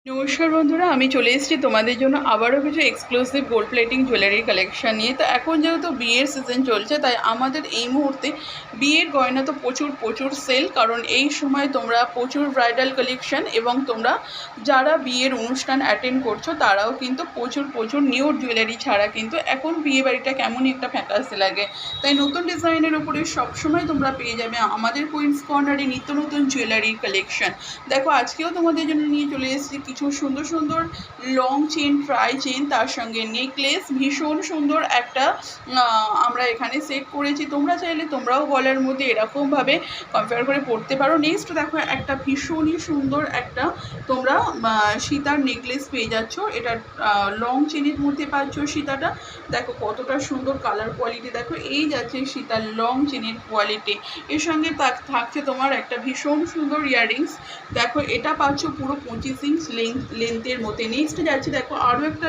নমস্কার বন্ধুরা, আমি চলে এসেছি তোমাদের জন্য আবারও কিছু exclusive gold plating jewellery collection নিয়ে। তো এখন যেহেতু বিয়ের সিজন চলছে, তাই আমাদের এই মুহূর্তে বিয়ের গয়না তো প্রচুর সেল, কারণ এই সময় তোমরা প্রচুর ব্রাইডাল কালেকশন এবং তোমরা যারা বিয়ের অনুষ্ঠান অ্যাটেন্ড করছো তারাও কিন্তু প্রচুর নিউ জুয়েলারি ছাড়া কিন্তু এখন বিয়ে বাড়িটা কেমনই একটা ফ্যাকাসে লাগে। তাই নতুন ডিজাইনের উপরে সবসময় তোমরা পেয়ে যাবে আমাদের কুইন্স কর্নারে নিত্য নতুন জুয়েলারির কালেকশন। দেখো, আজকেও তোমাদের জন্য নিয়ে চলে এসেছি কিছু সুন্দর লং চেন, ট্রাই চেন, তার সঙ্গে নেকলেস। ভীষণ সুন্দর একটা আমরা এখানে সেট করেছি। তোমরা চাইলে তোমরাও গলার মধ্যে এরকমভাবে কম্পেয়ার করে পরতে পারো। নেক্সট দেখো, একটা ভীষণই সুন্দর একটা তোমরা সীতার নেকলেস পেয়ে যাচ্ছ। এটা লং চেনের মধ্যে পাচ্ছ সীতাটা। দেখো কতটা সুন্দর কালার কোয়ালিটি, দেখো এই যাচ্ছে সীতার লং চেনের কোয়ালিটি। এর সঙ্গে থাকছে তোমার একটা ভীষণ সুন্দর ইয়াররিংস। দেখো এটা পাচ্ছ পুরো 25 ইঞ্চ লেন্থের মধ্যে। নেক্সট যাচ্ছে দেখো আরও একটা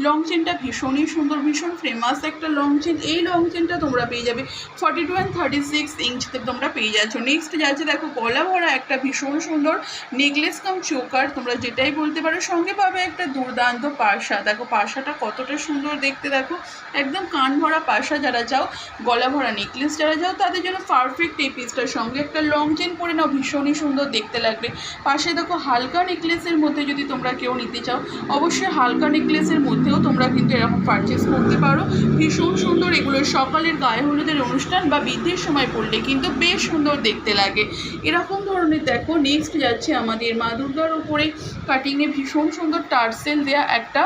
লং চেনটা ভীষণই সুন্দর, ভীষণ ফেমাস একটা লং চেন। এই লং চেনটা তোমরা পেয়ে যাবে 42 and 36 ইঞ্চতে তোমরা পেয়ে যাচ্ছ। নেক্সট যাচ্ছে দেখো গলা ভরা একটা ভীষণ সুন্দর নেকলেস কাম চোকার, তোমরা যেটাই বলতে পারো। সঙ্গে পাবে একটা দুর্দান্ত পাশা। দেখো পাশাটা কতটা সুন্দর দেখতে, দেখো একদম কান ভরা পাশা যারা চাও, গলা ভরা নেকলেস যারা চাও, তাদের জন্য পারফেক্ট এই পিসটার। সঙ্গে একটা লং চেন পরে নাও, ভীষণই সুন্দর দেখতে লাগবে। পাশে দেখো হালকা নেকলেসের মধ্যে যদি তোমরা কেউ নিতে চাও, অবশ্যই হালকা নেকলেসের মধ্যেও তোমরা কিন্তু এরকম পারচেস করতে পারো। ভীষণ সুন্দর এগুলো সকালের গায়ে হলুদের অনুষ্ঠান বা বিয়ের সময় পরলে কিন্তু বেশ সুন্দর দেখতে লাগে এরকম ধরনের। দেখো নেক্সট যাচ্ছে আমাদের মা দুর্গার উপরে কাটিংয়ে ভীষণ সুন্দর টার্সেল দেয়া একটা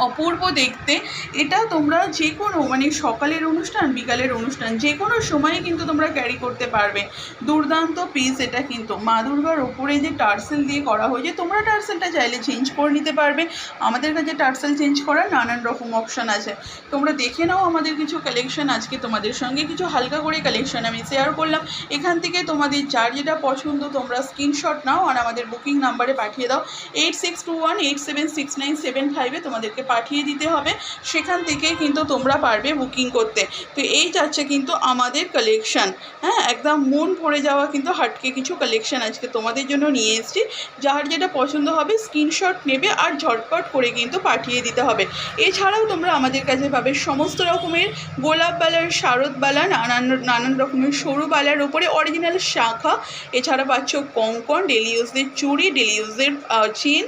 অপূর্ব দেখতে। এটা তোমরা যে কোনো সকালের অনুষ্ঠান, বিকালের অনুষ্ঠান, যে কোনো সময়ে কিন্তু তোমরা ক্যারি করতে পারবে। দুর্দান্ত পিস এটা কিন্তু মা দুর্গার ওপরে যে টার্সেল দিয়ে করা হয়েছে। তোমরা টার্সেলটা চাইলে চেঞ্জ করে নিতে পারবে। আমাদের কাছে টার্সেল চেঞ্জ করার নানান রকম অপশান আছে। তোমরা দেখে নাও আমাদের কিছু কালেকশন। আজকে তোমাদের সঙ্গে কিছু হালকা করে কালেকশন আমি শেয়ার করলাম। এখান থেকে তোমাদের যার যেটা পছন্দ তোমরা স্ক্রিনশট নাও আর আমাদের বুকিং নাম্বারে পাঠিয়ে দাও। 8621876975 তোমাদেরকে পাঠিয়ে দিতে হবে। সেখান থেকে কিন্তু তোমরা পারবে বুকিং করতে। তো এই যাচ্ছে কিন্তু আমাদের কালেকশান। হ্যাঁ, একদম মন ভরে যাওয়া কিন্তু হাটকে কিছু কালেকশান আজকে তোমাদের জন্য নিয়ে এসেছি। যার যেটা পছন্দ হবে স্ক্রিনশট নেবে আর ঝটপট করে কিন্তু পাঠিয়ে দিতে হবে। এছাড়াও তোমরা আমাদের কাছে পাবে সমস্ত রকমের গোলাপ বালার, শারদ বালা, নানান রকমের সরু বালার ওপরে অরিজিনাল শাখা। এছাড়া পাচ্ছ কঙ্কন, ডেলি ইউজের চুড়ি, ডেলি ইউজের চেন,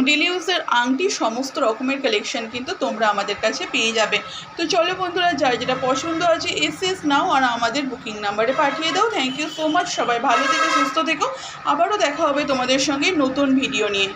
ডেলি ইউজের আংটি, সমস্ত রকমের কালেকশন কিন্তু তোমরা আমাদের কাছে পেয়ে যাবে। তো চলো বন্ধুরা, যার যেটা পছন্দ আছে এসএস নাও আর আমাদের বুকিং নাম্বারে পাঠিয়ে দাও। Thank you so much. সবাই ভালো থেকো, সুস্থ থেকো। আবারও দেখা হবে তোমাদের সঙ্গে নতুন ভিডিও নিয়ে।